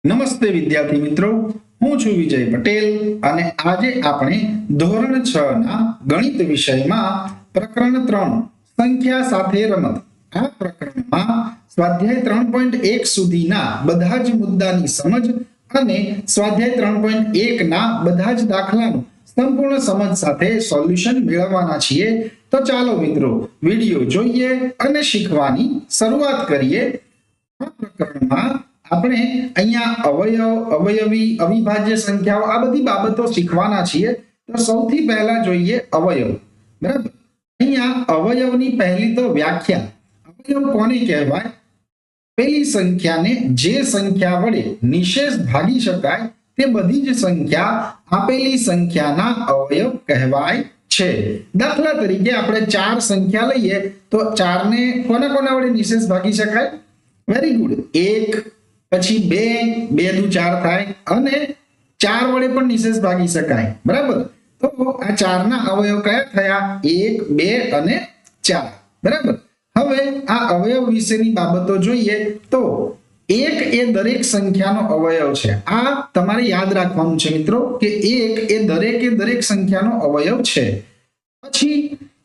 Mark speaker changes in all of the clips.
Speaker 1: નમસ્તે વિદ્યાર્થી મિત્રો, હું છું વિજય પટેલ અને આજે આપણે ધોરણ 6 ના ગણિત વિષયમાં પ્રકરણ 3 સંખ્યા સાથે રમત આ પ્રકરણમાં સ્વાધ્યાય 3.1 સુધીના બધા જ મુદ્દાની સમજ અને સ્વાધ્યાય 3.1 ના બધા જ દાખલાનું સંપૂર્ણ સમજ સાથે સોલ્યુશન મેળવવાના છીએ। તો ચાલો મિત્રો વિડિયો જોઈએ અને શીખવાની શરૂઆત કરીએ। આ પ્રકરણમાં આપણે અહીંયા અવયવ, અવયવી, અવિભાજ્ય સંખ્યાઓ આ બધી બાબતો શીખવાના છીએ। તો સૌથી પહેલા જોઈએ અવયવ, બરાબર। અહીંયા અવયવની પહેલી તો વ્યાખ્યા, અવયવ કોને કહેવાય? પેલી સંખ્યાને જે સંખ્યા વડે નિશેષ ભાગી શકાય તે બધી જ સંખ્યા આપેલી સંખ્યાના અવયવ કહેવાય છે। દાખલા તરીકે આપણે 4 સંખ્યા લઈએ તો 4 ને કોના કોના વડે નિશેષ ભાગી શકાય? વેરી ગુડ, 1 પછી 2, 2 દુ 4 થાય અને 4 વડે પણ નિશેષ ભાગી શકાય, બરાબર। તો આ 4 ના અવયવ કયા થયા? 1, 2 અને 4, બરાબર। હવે આ અવયવ વિશેની બાબતો જોઈએ તો 1 એ દરેક સંખ્યાનો અવયવ છે। આ તમારે યાદ રાખવાનું છે મિત્રો કે 1 એ દરેક સંખ્યાનો અવયવ છે। પછી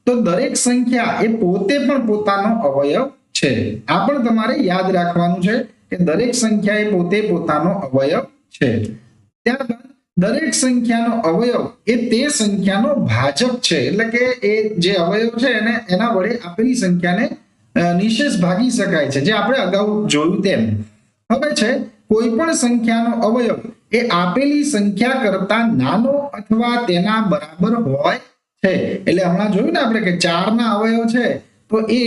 Speaker 1: તો દરેક સંખ્યા એ પોતે પણ પોતાનો અવયવ છે। આ પણ તમારે યાદ રાખવાનું છે કે દરેક સંખ્યા એ પોતે પોતાનો અવયવ છે। ત્યારબાદ દરેક સંખ્યાનો અવયવ એ તે સંખ્યાનો ભાજક છે, એટલે કે એ જે અવયવ છે એને એના વડે આપેલી સંખ્યાને નિશેષ ભાગી શકાય છે, જે આપણે અગાઉ જોયું તેમ। હવે છે કોઈ પણ સંખ્યાનો અવયવ એ આપેલી સંખ્યા કરતા નાનો અથવા તેના બરાબર હોય છે। એટલે હમણાં જોયું ને આપણે કે 4 ના અવયવ છે તો એ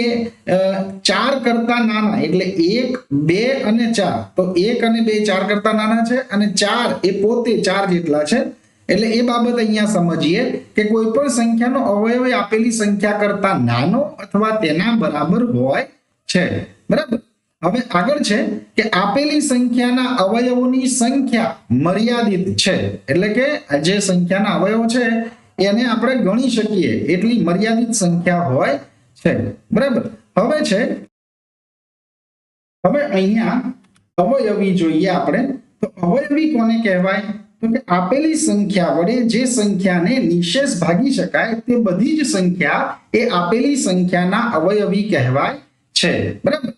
Speaker 1: 4 કરતા નાના, એટલે 1, 2 અને 4, તો 1 અને 2 4 કરતા નાના છે અને 4 એ પોતે 4 જેટલા છે। એટલે એ બાબત અહીંયા સમજીએ કે કોઈ પણ સંખ્યાનો અવયવ એ આપેલી સંખ્યા કરતા નાનો અથવા તેના બરાબર હોય છે, બરાબર। હવે આગળ છે કે આપેલી સંખ્યાના અવયવોની સંખ્યા મર્યાદિત છે, એટલે કે જે સંખ્યાના અવયવો છે એને આપણે ગણી શકીએ એટલી મર્યાદિત સંખ્યા હોય છે, બરાબર। હવે છે, હવે અહીંયા અવયવી જોઈએ આપણે, તો અવયવી કોને કહેવાય? તો કે આપેલી સંખ્યા વડે જે સંખ્યાને નિશેષ ભાગી શકાય તે બધી જ સંખ્યા એ આપેલી સંખ્યાના અવયવી કહેવાય છે, બરાબર।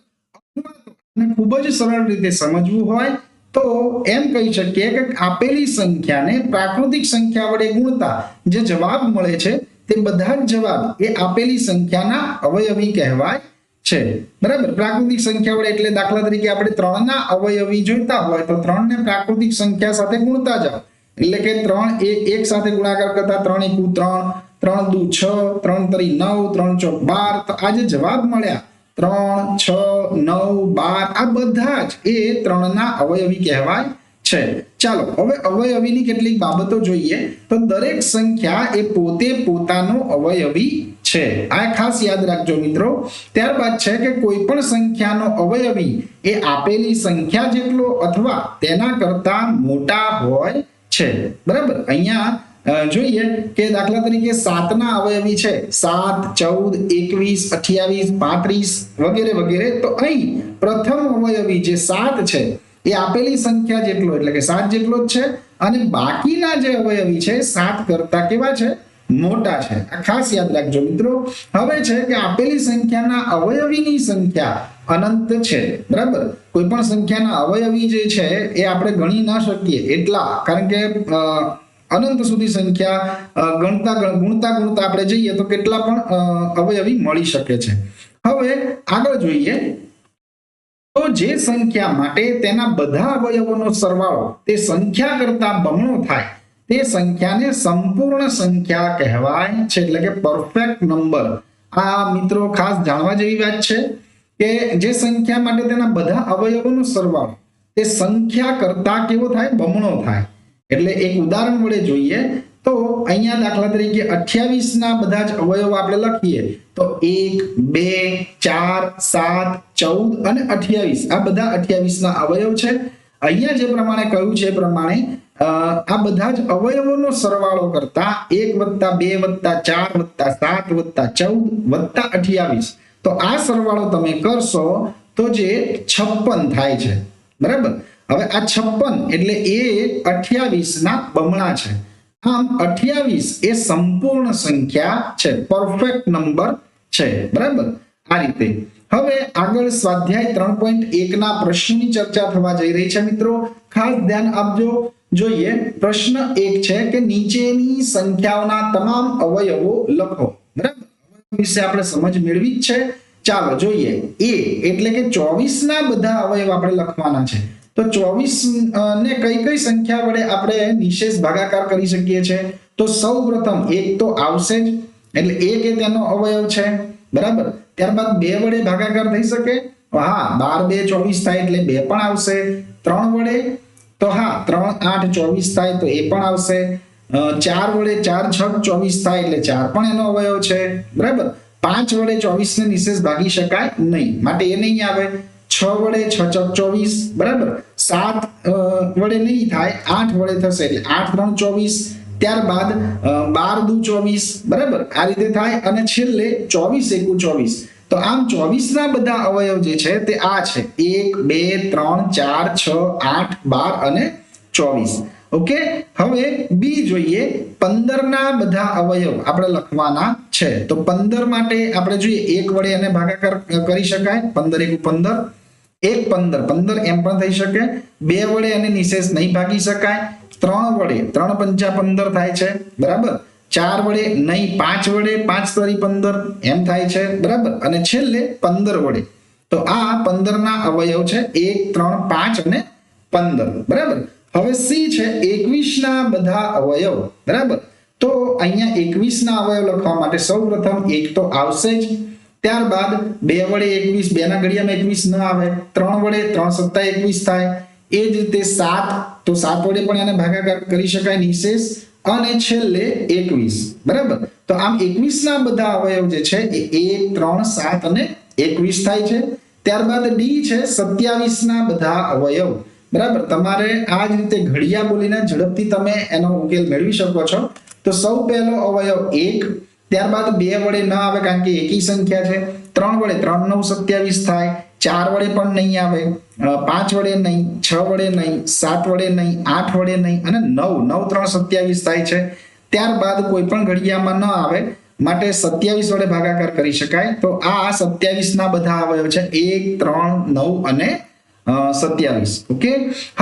Speaker 1: ખૂબ જ સરળ રીતે સમજવું હોય તો એમ કહી શકીએ કે આપેલી સંખ્યાને પ્રાકૃતિક સંખ્યા વડે ગુણતા જે જવાબ મળે છે તે બધા જ જવાબ એ આપેલી સંખ્યાના અવયવી કહેવાય છે, બરાબર। પ્રાકૃતિક સંખ્યા વડે એટલે દાખલા તરીકે આપણે 3 ના અવયવી જોઈતા હોય તો 3 ને પ્રાકૃતિક સંખ્યા સાથે ગુણતા જાઓ, એટલે કે 3 એક સાથે ગુણાકાર કરતા 3 × 3, 3 દુ 6, 3 તરી 9, 3 ચોક 12, તો આ જે જવાબ મળ્યા 3, 6, 9, 12 આ બધા જ એ 3 ના અવયવી કહેવાય છે। ચાલો હવે અવયવીની કેટલીક બાબતો જોઈએ તો દરેક સંખ્યા એ પોતે પોતાનો અવયવી છે, આ ખાસ યાદ રાખજો મિત્રો। ત્યારબાદ છે કે કોઈ પણ સંખ્યાનો અવયવી એ આપેલી સંખ્યા જેટલો અથવા તેના કરતા મોટા હોય છે, બરાબર। અહીંયા જોઈએ કે દાખલા તરીકે 7 ના અવયવી છે 7, 14, 21, 28, 35 વગેરે વગેરે, તો અહીં પ્રથમ અવયવી જે 7 છે એ આપેલી સંખ્યા જેટલો એટલે કે 7 જેટલો જ છે અને બાકીના જે અવયવી છે 7 કરતા કેવા છે? મોટા છે, આ ખાસ યાદ રાખજો મિત્રો। હવે છે કે આપેલી સંખ્યાના અવયવીની સંખ્યા અનંત છે, બરાબર। કોઈ પણ સંખ્યાના અવયવી જે છે એ આપણે ગણી ન શકીએ એટલા, કારણ કે અનંત સુધી સંખ્યા ગુણતા આપણે જઈએ તો કેટલા પણ અવયવી મળી શકે છે। હવે આગળ જોઈએ તો જે સંખ્યા માટે તેના બધા અવયવોનો સરવાળો તે સંખ્યા કરતા બમણો થાય તે સંખ્યાને સંપૂર્ણ સંખ્યા કહેવાય છે, એટલે કે પરફેક્ટ નંબર। આ મિત્રો ખાસ જાણવા જેવી વાત છે કે જે સંખ્યા માટે તેના બધા અવયવોનો સરવાળો તે સંખ્યા કરતા કેવો થાય? બમણો થાય। એટલે એક ઉદાહરણ વડે જોઈએ તો અહીંયા દાખલા તરીકે 28 ના બધા જ અવયવો આપણે લખીએ તો 1, 2, 4, 7, 14 અને 28 આ બધા 28 ના અવયવ છે। અહીંયા જે પ્રમાણે કહ્યું છે એ પ્રમાણે આ બધા જ અવયવોનો સરવાળો કરતા 1 + 2 + 4 + 7 + 14 + 28, તો આ સરવાળો તમે કરશો તો જે 56 થાય છે, બરાબર. હવે આ 56 એટલે એ 28 ના બમણા છે. આમ 28 એ સંપૂર્ણ સંખ્યા છે, પરફેક્ટ નંબર છે. બરાબર, આ રીતે. હવે આગળ સ્વાધ્યાય 3.1 ના પ્રશ્નની ચર્ચા થવા જઈ રહી છે મિત્રો. ખાસ ધ્યાન આપજો. જોઈએ, પ્રશ્ન 1 છે કે નીચેની સંખ્યાઓના તમામ અવયવો લખો. બરાબર, વિશે આપણે સમજ મેળવી જ છે. ચાલો જોઈએ. એ એટલે કે 24 ના બધા અવયવ આપણે લખવાના છે. તો 24 ને કઈ કઈ સંખ્યા વડે આપણે નિશેષ ભાગાકાર કરી શકીએ છીએ? તો સૌપ્રથમ એક તો આવશે જ, એટલે એક એ તેનો અવયવ છે. બરાબર. ત્યારબાદ 2 વડે ભાગાકાર થઈ શકે. હા, 12 2 24 થાય એટલે 2 પણ આવશે. 3 વડે તો હા 3 8 24 થાય તો એ પણ આવશે. 4 વડે 4 6 24 થાય એટલે 4 પણ એનો અવયવ છે. બરાબર. 5 વડે 24 ને નિશેષ ભાગી શકાય નહીં, માટે એ નહીં આવે. 6 વડે 6 ચોક 24. બરાબર. 7 વડે નહીં થાય, 8 વડે થશે એટલે 8 3 24. ત્યારબાદ 12 દુ 24. બરાબર, આ રીતે થાય. અને છેલ્લે 24 એકુ 24. તો આમ 24 ના બધા અવયવ જે છે તે આ છે: 1 2 3 4 6 8 12 અને 24. ઓકે. હવે બી જોઈએ. 15 ના બધા અવયવ આપણે લખવાના છે. તો 15 માટે આપણે જોઈએ 1 વડે એને ભાગાકાર કરી શકાય. 15 એકુ 15. 1 15 15 એમ પણ થઈ શકે. 2 વડે એને નિશેષ નહીં ભાગી શકાય. 3 વડે 3 પંચા 15 થાય છે. બરાબર. 4 વડે નહીં, 5 વડે 5 તરી 15 એમ થાય છે. બરાબર. અને છેલ્લે 15 વડે. તો આ 15 ના અવયવ છે 1 3 5 અને 15. બરાબર. હવે સી છે 21 ના બધા અવયવ. બરાબર. તો અહીંયા 21 ના અવયવ લખવા માટે સૌપ્રથમ એક તો આવશે જ. ત્યારબાદ 2 વડે 21, 2 ના ઘડિયામાં 21 ન આવે. 3 વડે 3 સત્તા 21 થાય. એ જ રીતે 7, તો 7 વડે પણ એને ભાગાકાર કરી શકાય નિશેષ. અને છેલ્લે 21. બરાબર. તો આમ 21 ના બધા અવયવ જે છે એ 1 3 7 અને 21 થાય છે. ત્યારબાદ ડી છે 27 ના બધા અવયવ. બરાબર. તમારે આ જ રીતે ઘડિયા બોલીને ઝડપથી તમે એનો ઉકેલ મેળવી શકો છો. તો સૌ પહેલો અવયવ 1. ત્યારબાદ 2 વડે ન આવે કારણ કે એકી સંખ્યા છે. 3 વડે 3 9 27 થાય. 4 વડે પણ નહીં આવે. 5 વડે નહીં, 6 વડે નહીં, 7 વડે નહીં, 8 વડે નહીં અને 9 3 27 થાય છે. ત્યારબાદ કોઈ પણ ઘડિયામાં ન આવે, માટે 27 વડે ભાગાકાર કરી શકાય. તો આ 27 ના બધા અવયવ છે 1 3 9 અને 27. ઓકે.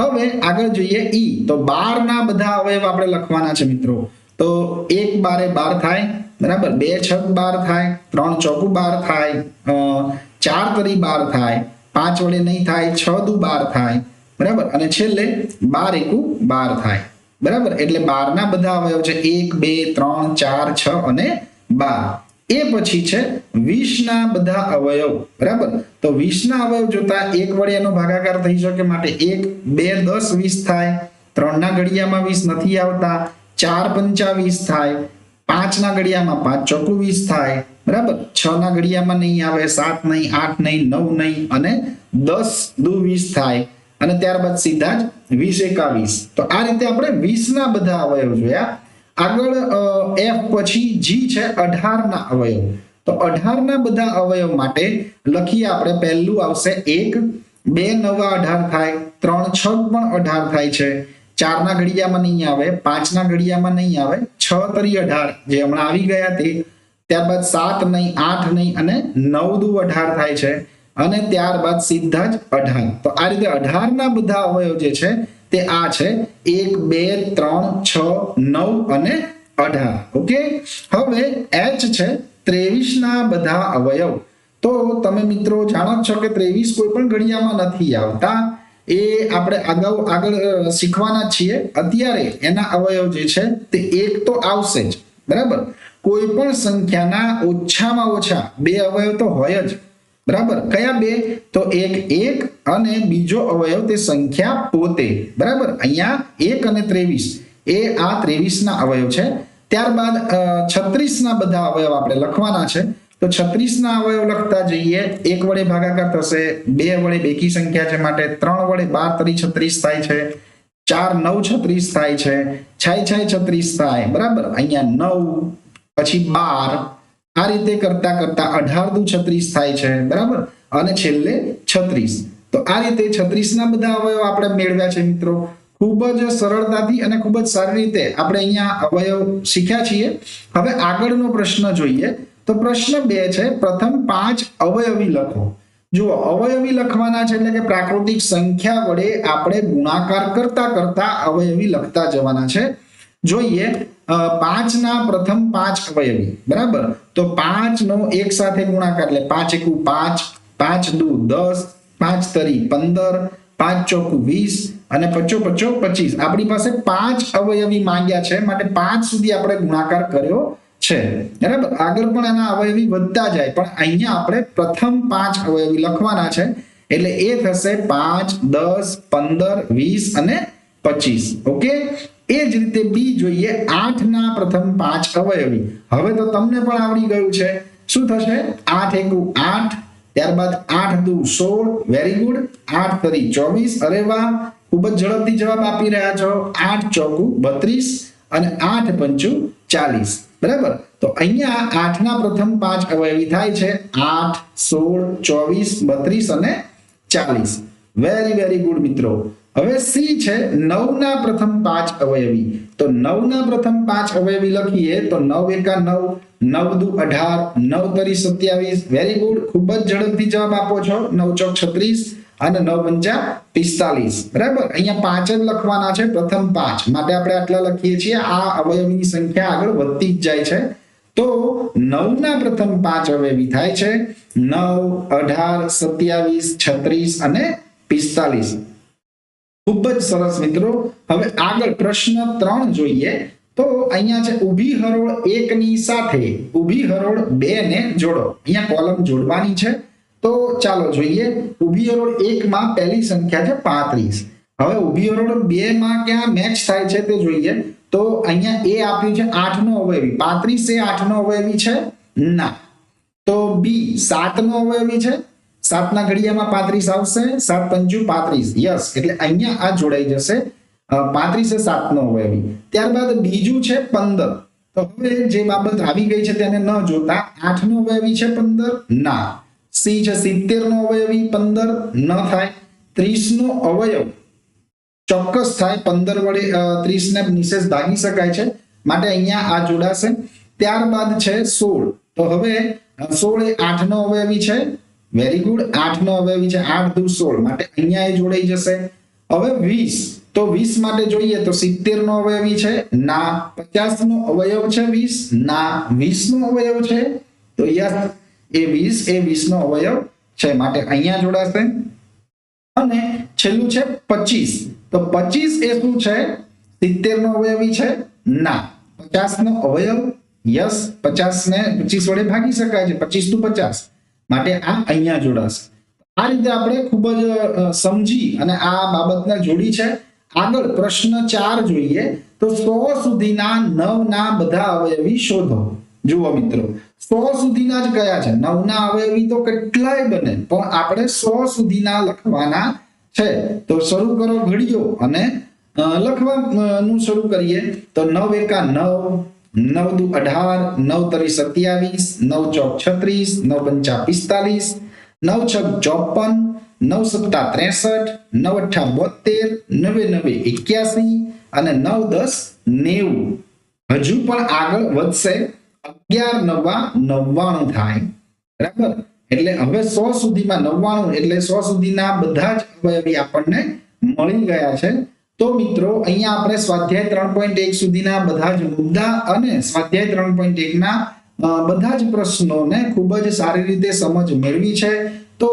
Speaker 1: હવે આગળ જોઈએ ઈ. તો 12 ના બધા અવયવ આપણે લખવાના છે મિત્રો. તો 1 12 12 થાય. બરાબર. 2 6 12 થાય. 3 ચોકુ 12 થાય. 4 તરી 12 થાય. 5 વડે નહીં થાય. 6 દુ 12 થાય. બરાબર. અને છેલ્લે 12 એકુ 12 થાય. બરાબર. એટલે 12 ના બધા અવયવ છે 1 2 3 4 6 અને 12. એ પછી છે 20 ના બધા અવયવ. બરાબર. તો 20 ના અવયવ જોતા 1 વડે એનો ભાગાકાર થઈ શકે, માટે 1 2 10 20 થાય. 3 ના ઘડિયામાં 20 નથી આવતા. 4 પંચા 20 થાય. 5 ના ઘડિયામાં 5 ચોકુ 20 થાય. બરાબર. 6 ના ઘડિયામાં નહીં આવે. 7 નહીં, 8 નહીં, 9 નહીં અને 10 દુ 20 થાય. અને ત્યારબાદ સીધા જ 20 21. તો આ રીતે આપણે 20 ના બધા અવયવ જોયા. આગળ એફ પછી જી છે 18 ના અવયવ. તો 18 ના બધા અવયવ માટે લખીએ આપણે. પહેલું આવશે 1. 2 9 18 થાય. 3 6 પણ 18 થાય છે. 4 ના ઘડિયામાં નહીં આવે. 5 ના ઘડિયામાં નહીં આવે. 6 તરી 18 જે હમણાં આવી ગયા તે. ત્યારબાદ 7 નહીં, 8 નહીં અને 9 દુ 18 થાય છે. અને ત્યારબાદ સીધા જ 18. તો આ રીતે 18 ના બધા અવયવ જે છે તે આ છે 1 2 3 6 9 અને 18. ઓકે. હવે એચ છે 23 ના બધા અવયવ. તો તમે મિત્રો જાણો છો કે 23 કોઈ પણ ઘડિયામાં નથી આવતા. એ આપણે આગળ શીખવાના છીએ. અત્યારે એના અવયવ જે છે તે એક તો આવશે જ. બરાબર. કોઈ પણ સંખ્યાના ઓછામાં ઓછા 2 અવયવ તો હોય જ. બરાબર. કયા 2? તો એક 1 અને બીજો અવયવ તે સંખ્યા પોતે. બરાબર. અહીંયા 1 અને 23 એ આ 23 ના અવયવ છે. ત્યારબાદ 36 ના બધા અવયવ આપણે લખવાના છે. તો 36 ના અવયવ લખતા જઈએ. 1 વડે ભાગાકાર થશે. 2 વડે બેકી સંખ્યા છે માટે 3 વડે 12 તરી 36 થાય છે. 4 9 36 થાય છે. 6 36 થાય. બરાબર. અહીંયા 9 પછી 12. આ રીતે કરતા કરતા 18 દુ 36 થાય છે. બરાબર. અને છેલ્લે 36. તો આ રીતે 36 ના બધા અવયવ આપણે મેળવ્યા છે મિત્રો। ખૂબ જ સરળતાથી અને ખૂબ જ સારી રીતે આપણે અહીંયા અવયવ શીખ્યા છીએ। હવે આગળનો પ્રશ્ન જોઈએ તો પ્રશ્ન 2 છે, પ્રથમ 5 અવયવી લખો। જો અવયવી લખવાના છે એટલે કે પ્રાકૃતિક સંખ્યા વડે આપણે ગુણાકાર કરતા કરતા અવયવી લખતા જવાના છે। જોઈએ 5 ના પ્રથમ 5 અવયવી, બરાબર। તો 5 નો એક સાથે ગુણાકાર એટલે 5 એકુ 5, 5 દુ 10, 5 તરી 15, 5 ચોકુ 20 અને 5 5 25। આપણી પાસે 5 અવયવી માંગ્યા છે, માટે 5 સુધી આપણે ગુણાકાર કર્યો છે, બરાબર। આગળ પણ આના અવયવી વધતા જાય, પણ અહીંયા આપણે પ્રથમ 5 અવયવી લખવાના છે, એટલે એ થશે 5, 10, 15, 20 અને 25। ઓકે, એ જ રીતે બી જોઈએ 8 ના પ્રથમ 5 અવયવી। હવે તો તમને પણ આવડી ગયું છે, શું થશે? 8 એકુ 8, ત્યારબાદ 8 દુ 16, વેરી ગુડ, 8 તરી 24, અરે વાહ, ખૂબ જ ઝડપથી જવાબ આપી રહ્યા છો। 8 ચોકુ 32 અને 8 પંચુ 40, બરાબર। તો અહીંયા 8 ના પ્રથમ 5 અવયવી થાય છે 8, 16, 24, 32 અને 40। વેરી ગુડ મિત્રો। હવે સી છે 9 ના પ્રથમ 5 અવયવી। તો 9 ના પ્રથમ 5 અવયવી લખીએ તો 9 એકા 9, 9 દુ 18, 9 તરી 27, વેરી ગુડ, ખૂબ જ ઝડપથી જવાબ આપો છો। 9 ચોક 36 અને 9 પંચા 45, બરાબર। અહીંયા 5 જ લખવાના છે, પ્રથમ 5, માટે આપણે આટલા લખીએ છીએ। આ અવયવીની સંખ્યા આગળ વધતી જ જાય છે। તો 9 ના પ્રથમ 5 અવયવી થાય છે 9, 18, 27, 36 અને 45। ખૂબ જ સરસ મિત્રો। હવે આગળ પ્રશ્ન 3 જોઈએ તો અહીંયા છે ઊભી હરોળ 1 ની સાથે ઊભી હરોળ 2 ને જોડો। અહીંયા કોલમ જોડવાની છે, તો ચાલો જોઈએ। ઊભી હરોળ 1 માં પહેલી સંખ્યા છે 35। હવે ઊભી હરોળ 2 માં ક્યાં મેચ થાય છે તે જોઈએ। તો અહીંયા એ આપ્યું છે 8 નો અવયવી, 35 એ 8 નો અવયવી છે? ના। તો બી 7 નો અવયવી છે? 7 ના ઘડિયામાં 35 આવશે, 7 પંચુ 35, યસ, એટલે અહીંયા આ જોડાઈ જશે। 35 એ 7 નો અવયવી। ત્યારબાદ બીજું છે 15। તો હવે જે બાબત આવી ગઈ છે તેને ન જોતા 8 નો અવયવી છે 15? ના। સી છે 70 નો અવયવી 15? ન થાય। 30 નો અવયવ ચોક્કસ થાય, 15 વડે 30 ને નિશેષ ભાગી શકાય છે, માટે અહીંયા આ જોડાશે। ત્યારબાદ છે 16। તો હવે 16 એ 8 નો અવયવી છે, વેરી ગુડ, 8 નો અવયવી છે, 8 દુ 16, માટે અહીંયા એ જોડાઈ જશે। હવે 20। તો 20 માટે જોઈએ તો 70 નો અવયવી છે? ના। 50 નો અવયવ છે 20? ના। 20 નો અવયવ છે? તો યસ, એ 20 નો અવયવ છે, માટે અહીંયા જોડાશે। અને છેલ્લું છે 25। તો 25 એ શું છે? 70 નો અવયવી છે? ના। 50 નો અવયવ? યસ, 50 ને 25 વડે ભાગી શકાય છે, 25 દુ 50, માટે આ અહીંયા જોડાશે। આ રીતે આપણે ખૂબ જ સમજી અને આ બાબતને જોડી છે। આગળ પ્રશ્ન 4 જોઈએ તો 100 સુધીના 9 ના બધા અવયવી શોધો। જુઓ મિત્રો, 100 સુધીના જ કયા છે? 9 ના અવયવી તો કેટલાય બને, પણ આપણે 100 સુધીના લખવાના છે। તો શરૂ કરો ઘડીઓ અને લખવાનું શરૂ કરીએ। તો 9 એકા 9, 9 દુ 18, 9 તરી 27, 9 ચોક 36, 9 પંચા 45, 9 છક 54, 9 સત્તા 63, 9 અઠ્ઠા 72, 9 9 81 અને 9 10 90। હજુ પણ આગળ વધશે, 11 નવા 99 થાય, બરાબર। એટલે હવે 100 સુધીમાં 99 એટલે 100 સુધીના બધા જ અવયવી આપણને મળી ગયા છે। તો મિત્રો અહીંયા આપણે સ્વાધ્યાય 3.1 સુધીના બધા જ મુદ્દા અને સ્વાધ્યાય 3.1 ના બધા જ પ્રશ્નોને ખૂબ જ સારી રીતે સમજ મેળવી છે। તો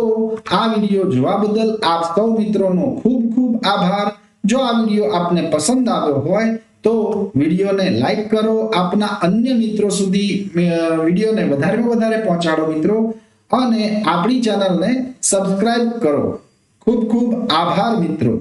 Speaker 1: આ વિડિયો જોવા બદલ આપ સૌ મિત્રોનો ખૂબ ખૂબ આભાર। જો આ વિડિયો આપને પસંદ આવ્યો હોય તો વિડિયોને લાઈક કરો, આપના અન્ય મિત્રો સુધી વિડિયોને વધારેમાં વધારે પહોંચાડો મિત્રો, અને આપણી ચેનલને સબસ્ક્રાઇબ કરો। ખૂબ ખૂબ આભાર મિત્રો।